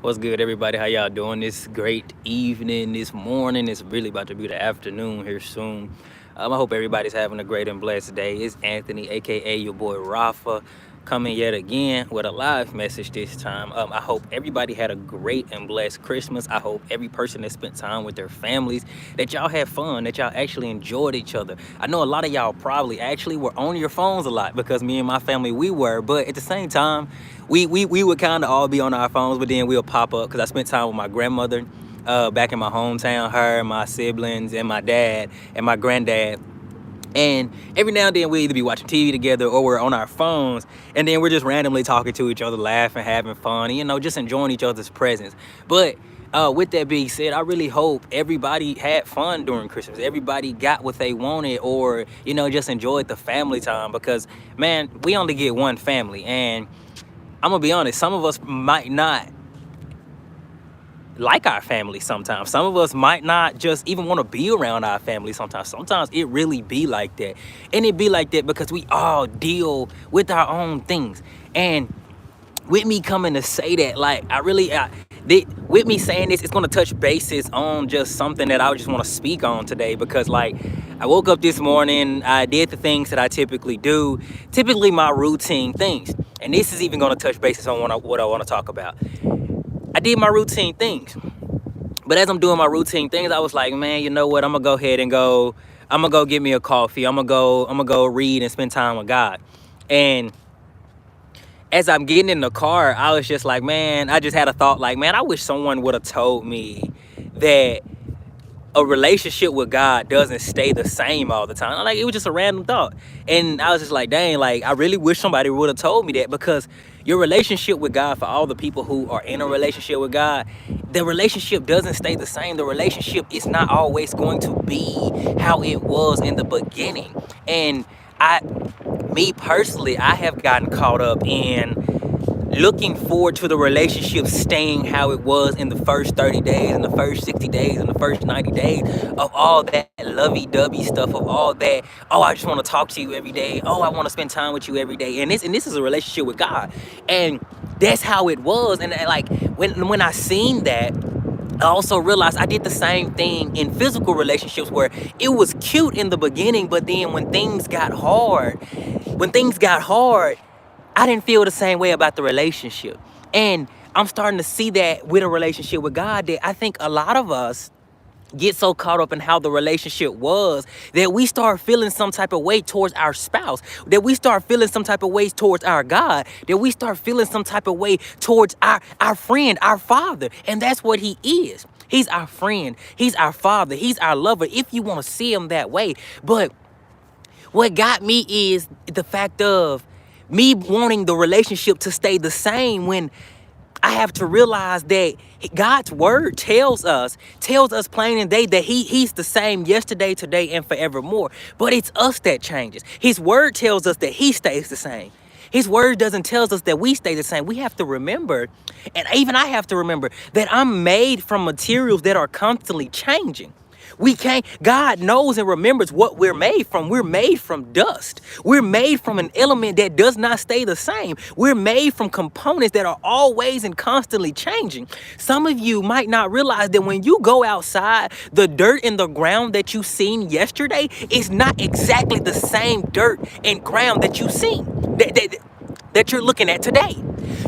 What's good, everybody? How y'all doing this great evening, this morning? It's really about to be the afternoon here soon. I hope everybody's having a great and blessed day. It's Anthony, aka your boy Rafa, coming yet again with a live message this time. I hope everybody had a great and blessed Christmas. I hope every person that spent time with their families, that y'all had fun, that y'all actually enjoyed each other. I know a lot of y'all probably actually were on your phones a lot, because me and my family, we were, but at the same time, we would kind of all be on our phones, but then we'll pop up because I spent time with my grandmother back in my hometown, her, my siblings, and my dad and my granddad. And every now and then we either be watching TV together or we're on our phones, and then we're just randomly talking to each other, laughing, having fun, just enjoying each other's presence. But with that being said, I really hope everybody had fun during Christmas. Everybody got what they wanted, or just enjoyed the family time, because man, we only get one family. And I'm gonna be honest, some of us might not like our family sometimes. Some of us might not just even want to be around our family sometimes. Sometimes it really be like that. And it be like that because we all deal with our own things. And with me coming to say that, like, with me saying this, it's going to touch bases on just something that I just want to speak on today, because like I woke up this morning, I did the things that I typically do, typically my routine things. And this is even going to touch bases on what I want to talk about. I did my routine things. But as I'm doing my routine things, I was like, man, you know what? I'm gonna go ahead and I'm gonna go get me a coffee. I'm gonna go read and spend time with God. And as I'm getting in the car, I was just like, man, I just had a thought like, man, I wish someone would have told me that a relationship with God doesn't stay the same all the time. Like, it was just a random thought. And I was just like, dang, like, I really wish somebody would have told me that, because your relationship with God, for all the people who are in a relationship with God, the relationship doesn't stay the same. The relationship is not always going to be how it was in the beginning. And me personally, I have gotten caught up in looking forward to the relationship staying how it was in the first 30 days, in the first 60 days, in the first 90 days, of all that lovey-dovey stuff, of all that, oh, I just want to talk to you every day, oh, I want to spend time with you every day. And this is a relationship with God. And that's how it was. And like when I seen that, I also realized I did the same thing in physical relationships, where it was cute in the beginning, but then when things got hard, I didn't feel the same way about the relationship. And I'm starting to see that with a relationship with God, that I think a lot of us get so caught up in how the relationship was that we start feeling some type of way towards our spouse, that we start feeling some type of ways towards our God, that we start feeling some type of way towards our friend, our father. And that's what he is. He's our friend. He's our father. He's our lover, if you want to see him that way. But what got me is the fact of me wanting the relationship to stay the same, when I have to realize that God's word tells us plain and day that he's the same yesterday, today, and forevermore. But it's us that changes. His word tells us that he stays the same. His word doesn't tell us that we stay the same. We have to remember, and even I have to remember, that I'm made from materials that are constantly changing. God knows and remembers what we're made from. We're made from dust. We're made from an element that does not stay the same. We're made from components that are always and constantly changing. Some of you might not realize that when you go outside, the dirt in the ground that you seen yesterday is not exactly the same dirt and ground that you seen, that you're looking at today.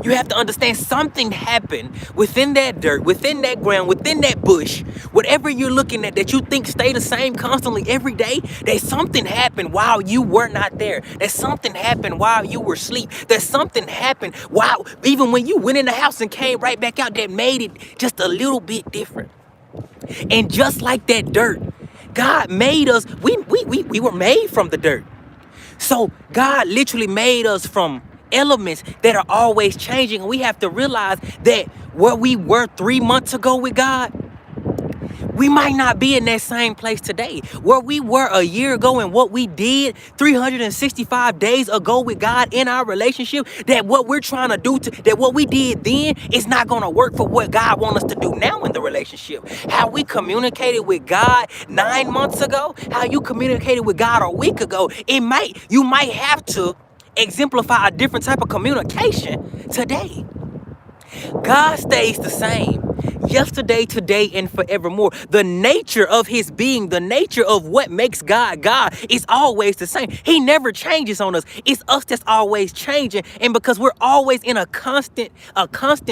You have to understand something happened within that dirt, within that ground, within that bush, whatever you're looking at that you think stay the same constantly every day, that something happened while you were not there. That something happened while you were asleep. That something happened while, even when you went in the house and came right back out, that made it just a little bit different. And just like that dirt, God made us, we were made from the dirt. So God literally made us from elements that are always changing. And we have to realize that where we were 3 months ago with God, we might not be in that same place today. Where we were a year ago and what we did 365 days ago with God in our relationship, that what we're trying to do, that what we did then is not going to work for what God wants us to do now in the relationship. How we communicated with God 9 months ago, how you communicated with God a week ago, you might have to exemplify a different type of communication today. God stays the same. Yesterday, today, and forevermore. The nature of his being, the nature of what makes God God is always the same. He never changes on us. It's us that's always changing. And because we're always in a constant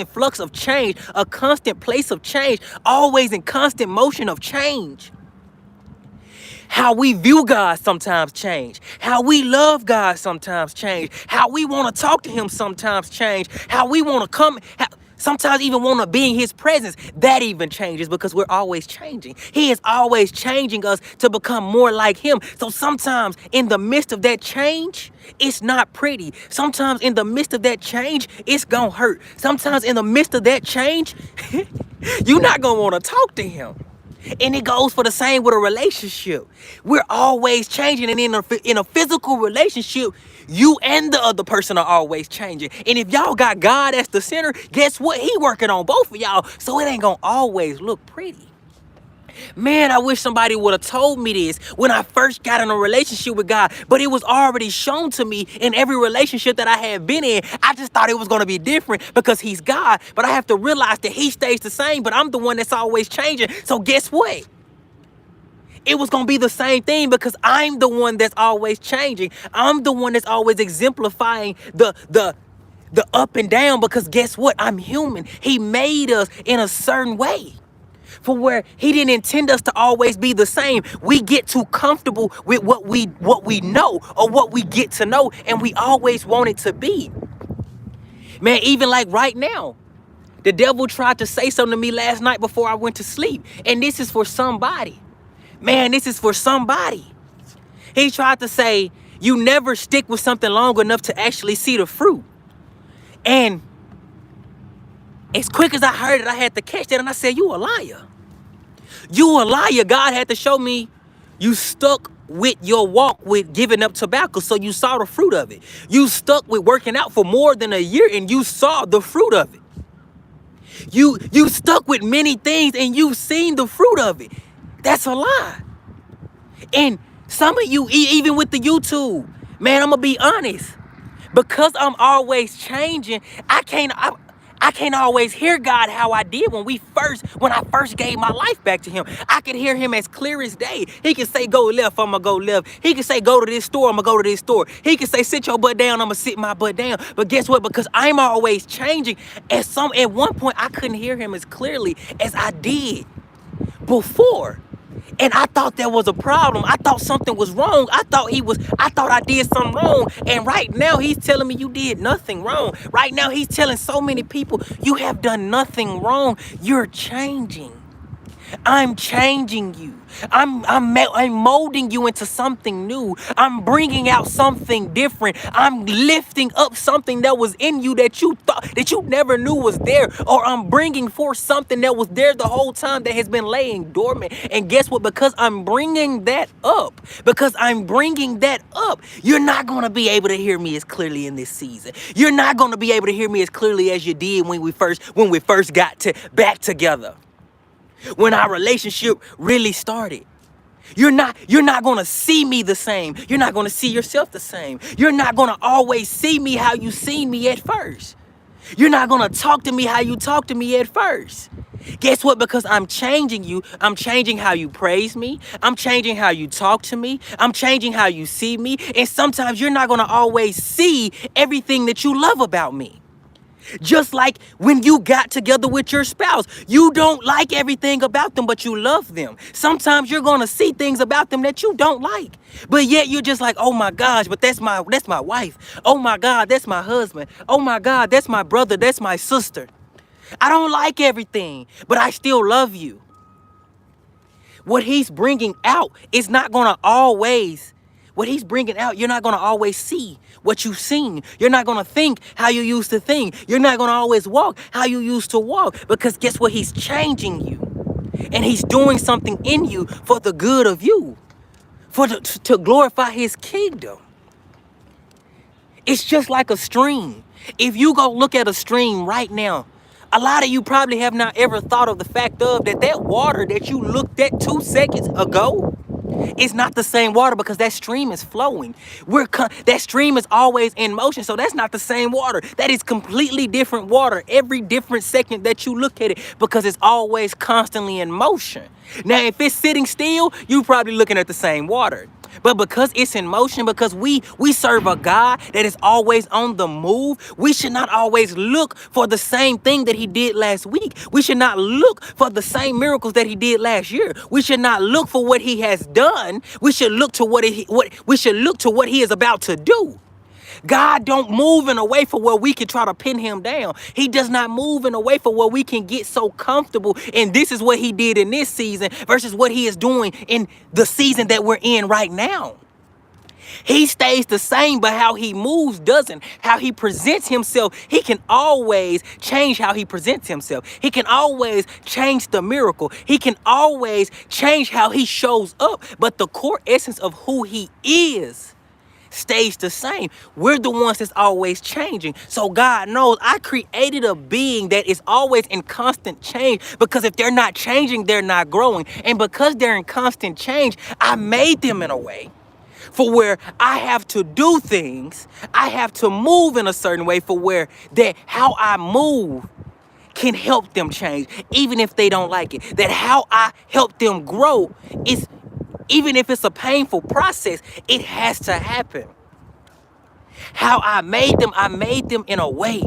flux of change, a constant place of change, always in constant motion of change. How we view God sometimes change. How we love God sometimes change. How we want to talk to him sometimes change. How we want to sometimes even want to be in his presence. That even changes because we're always changing. He is always changing us to become more like him. So sometimes in the midst of that change, it's not pretty. Sometimes in the midst of that change, it's gonna hurt. Sometimes in the midst of that change, you're not gonna want to talk to him. And it goes for the same with a relationship. We're always changing. And in a physical relationship, you and the other person are always changing. And if y'all got God as the center, guess what? He working on both of y'all. So it ain't gonna always look pretty. Man, I wish somebody would have told me this when I first got in a relationship with God, but it was already shown to me in every relationship that I had been in. I just thought it was going to be different because he's God, but I have to realize that he stays the same, but I'm the one that's always changing. So guess what? It was going to be the same thing because I'm the one that's always changing. I'm the one that's always exemplifying the up and down because guess what? I'm human. He made us in a certain way. For where he didn't intend us to always be the same. We get too comfortable with what we know or what we get to know, and we always want it to be. Man, even like right now, the devil tried to say something to me last night before I went to sleep. And this is for somebody. Man, this is for somebody. He tried to say, you never stick with something long enough to actually see the fruit. And as quick as I heard it, I had to catch that, and I said, you a liar. You a liar. God had to show me you stuck with your walk with giving up tobacco, so you saw the fruit of it. You stuck with working out for more than a year, and you saw the fruit of it. You stuck with many things, and you've seen the fruit of it. That's a lie. And some of you, even with the YouTube, man, I'm going to be honest. Because I'm always changing, I can't always hear God how I did when I first gave my life back to him. I could hear him as clear as day. He could say, go left, I'm going to go left. He could say, go to this store, I'm going to go to this store. He could say, sit your butt down, I'm going to sit my butt down. But guess what? Because I'm always changing. At one point, I couldn't hear him as clearly as I did before. And I thought there was a problem. I thought something was wrong. I thought I did something wrong. And right now he's telling me you did nothing wrong. Right now he's telling so many people you have done nothing wrong. You're changing. I'm changing you. I'm molding you into something new. I'm bringing out something different. I'm lifting up something that was in you that you thought that you never knew was there, or I'm bringing forth something that was there the whole time that has been laying dormant. And guess what? Because I'm bringing that up, you're not going to be able to hear me as clearly in this season. You're not going to be able to hear me as clearly as you did when we first got back together. When our relationship really started. You're not going to see me the same. You're not going to see yourself the same. You're not going to always see me how you seen me at first. You're not going to talk to me how you talked to me at first. Guess what? Because I'm changing you. I'm changing how you praise me. I'm changing how you talk to me. I'm changing how you see me. And sometimes you're not going to always see everything that you love about me. Just like when you got together with your spouse, you don't like everything about them, but you love them. Sometimes you're going to see things about them that you don't like, but yet you're just like, oh my gosh, but that's my wife. Oh my God, that's my husband. Oh my God, that's my brother. That's my sister. I don't like everything, but I still love you. What he's bringing out is not going to always you're not going to always see what you've seen. You're not going to think how you used to think. You're not going to always walk how you used to walk, because guess what? He's changing you, and he's doing something in you for the good of you, to glorify his kingdom. It's just like a stream. If you go look at a stream right now, a lot of you probably have not ever thought of the fact of that water that you looked at 2 seconds ago, It's not the same water because that stream is flowing. That stream is always in motion, so that's not the same water. That is completely different water every different second that you look at it, because it's always constantly in motion. Now, if it's sitting still, you're probably looking at the same water. But because it's in motion, because we serve a God that is always on the move, we should not always look for the same thing that he did last week. We should not look for the same miracles that he did last year. We should not look for what he has done. We should look to what he is about to do. God don't move in a way for where we can try to pin him down. He does not move in a way for where we can get so comfortable. And this is what he did in this season versus what he is doing in the season that we're in right now. He stays the same, but how he moves doesn't. How he presents himself, he can always change how he presents himself. He can always change the miracle. He can always change how he shows up. But the core essence of who he is stays the same. We're the ones that's always changing. So God knows I created a being that is always in constant change, because if they're not changing, they're not growing. And because they're in constant change, I made them in a way for where I have to do things. I have to move in a certain way for where that how I move can help them change, even if they don't like it. That how I help them grow is, even if it's a painful process, it has to happen. How I made them in a way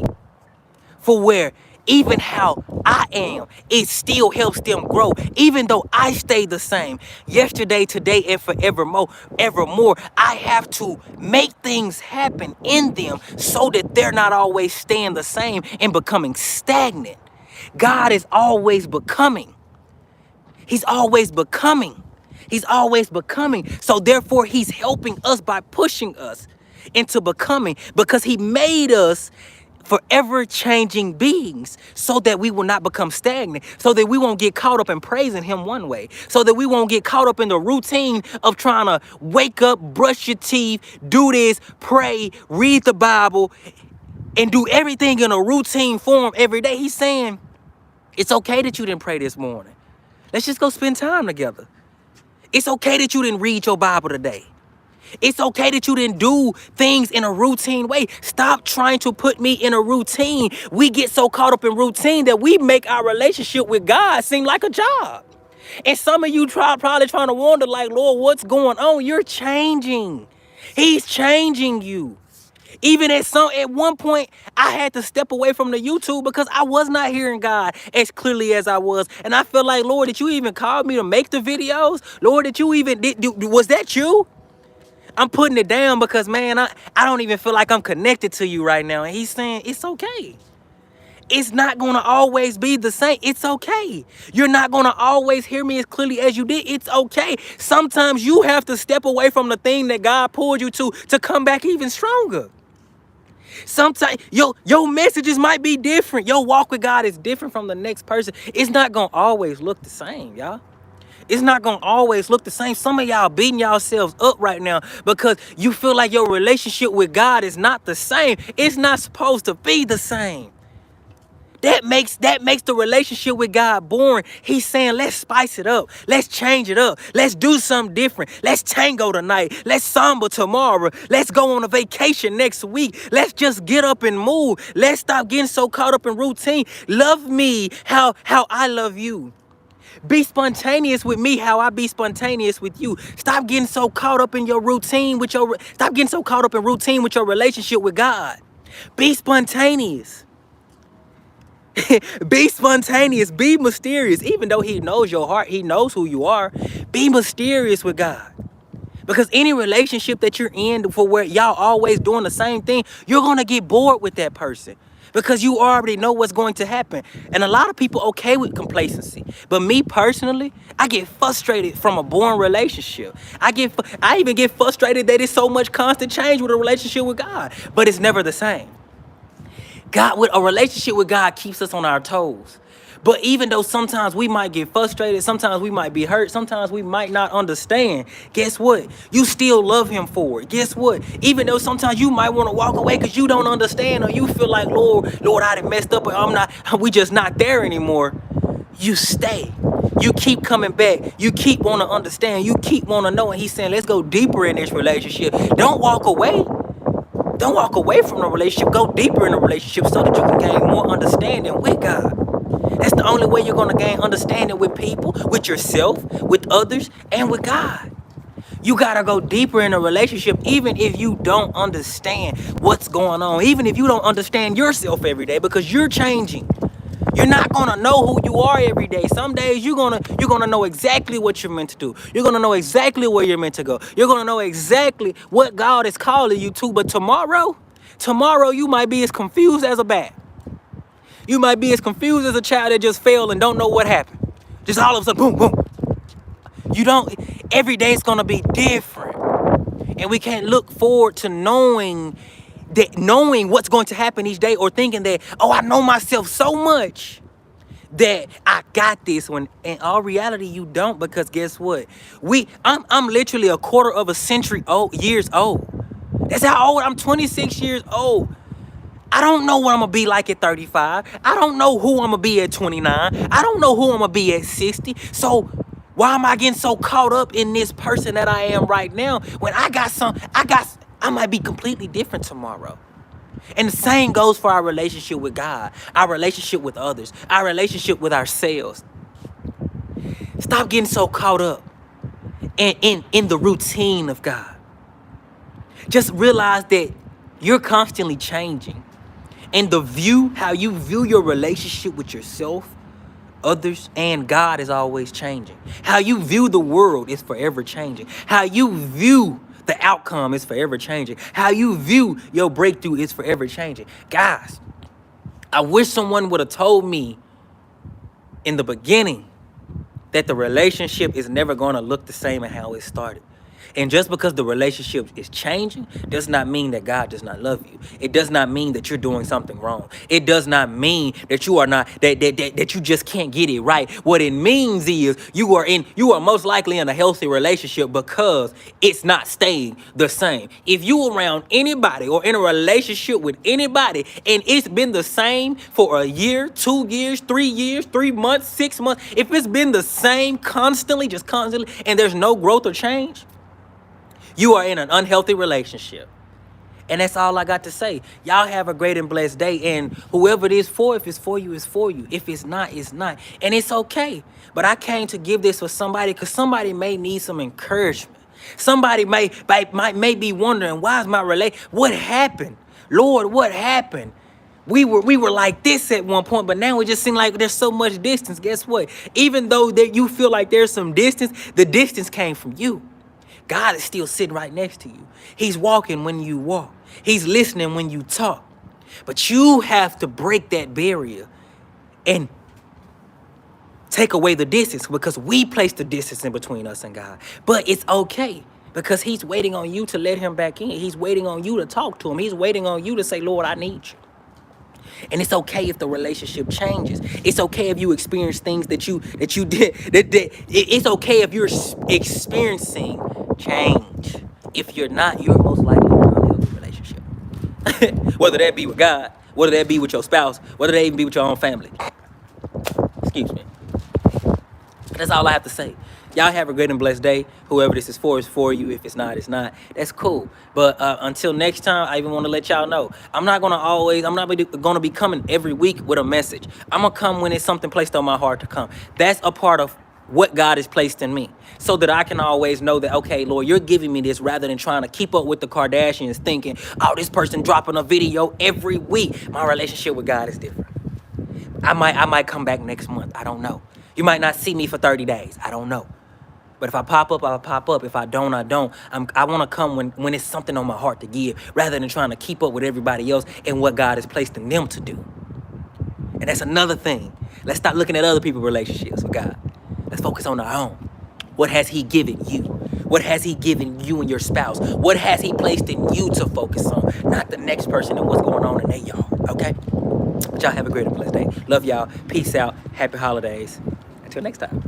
for where even how I am, it still helps them grow, even though I stay the same. Yesterday, today, and forevermore, I have to make things happen in them so that they're not always staying the same and becoming stagnant. God is always becoming. He's always becoming. He's always becoming. So therefore, he's helping us by pushing us into becoming, because he made us forever changing beings so that we will not become stagnant, so that we won't get caught up in praising him one way, so that we won't get caught up in the routine of trying to wake up, brush your teeth, do this, pray, read the Bible, and do everything in a routine form every day. He's saying, it's okay that you didn't pray this morning. Let's just go spend time together. It's okay that you didn't read your Bible today. It's okay that you didn't do things in a routine way. Stop trying to put me in a routine. We get so caught up in routine that we make our relationship with God seem like a job. And some of you probably trying to wonder, like, Lord, what's going on? You're changing. He's changing you. Even at one point, I had to step away from the YouTube because I was not hearing God as clearly as I was. And I felt like, Lord, did you even call me to make the videos? Lord, did you even, was that you? I'm putting it down because, man, I don't even feel like I'm connected to you right now. And he's saying, it's okay. It's not going to always be the same. It's okay. You're not going to always hear me as clearly as you did. It's okay. Sometimes you have to step away from the thing that God pulled you to come back even stronger. Sometimes your messages might be different. Your walk with God is different from the next person. It's not going to always look the same, y'all. It's not going to always look the same. Some of y'all beating yourselves up right now because you feel like your relationship with God is not the same. It's not supposed to be the same. That makes the relationship with God boring. He's saying, let's spice it up. Let's change it up. Let's do something different. Let's tango tonight. Let's samba tomorrow. Let's go on a vacation next week. Let's just get up and move. Let's stop getting so caught up in routine. Love me how I love you. Be spontaneous with me how I be spontaneous with you. Stop getting so caught up in your routine stop getting so caught up in routine with your relationship with God. Be spontaneous. Be spontaneous. Be mysterious. Even though he knows your heart, he knows who you are. Be mysterious with God. Because any relationship that you're in for where y'all always doing the same thing, you're going to get bored with that person. Because you already know what's going to happen. And a lot of people okay with complacency. But me personally, I get frustrated from a boring relationship. I even get frustrated that it's so much constant change with a relationship with God. But it's never the same. With a relationship with God keeps us on our toes. But even though sometimes we might get frustrated, sometimes we might be hurt, sometimes we might not understand, guess what? You still love him for it. Guess what? Even though sometimes you might want to walk away because you don't understand, or you feel like, Lord, I done messed up, or we just not there anymore. You stay. You keep coming back. You keep want to understand. You keep want to know. And he's saying, let's go deeper in this relationship. Don't walk away. Don't walk away from the relationship. Go deeper in the relationship so that you can gain more understanding with God. That's the only way you're going to gain understanding with people, with yourself, with others, and with God. You got to go deeper in a relationship, even if you don't understand what's going on, even if you don't understand yourself every day, because you're changing. You're not gonna know who you are every day. Some days you're gonna know exactly what you're meant to do. You're gonna know exactly where you're meant to go. You're gonna know exactly what God is calling you to. But tomorrow you might be as confused as a bat. You might be as confused as a child that just fell and don't know what happened. Just all of a sudden, boom, boom. Every day is gonna be different. And we can't look forward to knowing what's going to happen each day, or thinking that, oh, I know myself so much that I got this, when in all reality you don't. Because guess what? I'm literally a quarter of a century years old. That's how old I'm. 26 years old. I don't know what I'm gonna be like at 35. I don't know who I'm gonna be at 29. I don't know who I'm gonna be at 60. So why am I getting so caught up in this person that I am right now, when I might be completely different tomorrow? And the same goes for our relationship with God, our relationship with others, our relationship with ourselves. Stop getting so caught up in the routine of God. Just realize that you're constantly changing. And how you view your relationship with yourself, others, and God is always changing. How you view the world is forever changing. How you view the outcome is forever changing. How you view your breakthrough is forever changing. Guys, I wish someone would have told me in the beginning that the relationship is never going to look the same as how it started. And just because the relationship is changing does not mean that God does not love you. It does not mean that you're doing something wrong. It does not mean that you are not that you just can't get it right. What it means is you are most likely in a healthy relationship because it's not staying the same. If you around anybody or in a relationship with anybody and it's been the same for a year, 2 years, 3 years, 3 months, 6 months, if it's been the same constantly, and there's no growth or change, you are in an unhealthy relationship. And that's all I got to say. Y'all have a great and blessed day. And whoever it is for, if it's for you, it's for you. If it's not, it's not. And it's okay. But I came to give this for somebody, because somebody may need some encouragement. Somebody may be wondering, why is my what happened? Lord, what happened? We were like this at one point, but now it just seems like there's so much distance. Guess what? Even though that you feel like there's some distance, the distance came from you. God is still sitting right next to you. He's walking when you walk. He's listening when you talk. But you have to break that barrier and take away the distance, because we place the distance in between us and God. But it's okay, because he's waiting on you to let him back in. He's waiting on you to talk to him. He's waiting on you to say, Lord, I need you. And it's okay if the relationship changes. It's okay if you experience things that you did. It's okay if you're experiencing change. If you're not, you're most likely in an unhealthy relationship. Whether that be with God, whether that be with your spouse, whether that even be with your own family. Excuse me. That's all I have to say. Y'all have a great and blessed day. Whoever this is for you. If it's not, it's not. That's cool. But until next time, I even want to let y'all know, I'm not going to be coming every week with a message. I'm going to come when it's something placed on my heart to come. That's a part of what God has placed in me, so that I can always know that, okay, Lord, you're giving me this, rather than trying to keep up with the Kardashians, thinking, oh, this person dropping a video every week. My relationship with God is different. I might come back next month. I don't know. You might not see me for 30 days. I don't know. But if I pop up, I'll pop up. If I don't, I don't. I want to come when it's something on my heart to give, rather than trying to keep up with everybody else and what God has placed in them to do. And that's another thing. Let's stop looking at other people's relationships with God. Let's focus on our own. What has he given you? What has he given you and your spouse? What has he placed in you to focus on? Not the next person and what's going on in their yard, okay? But y'all have a great and blessed day. Love y'all. Peace out. Happy holidays. Until next time.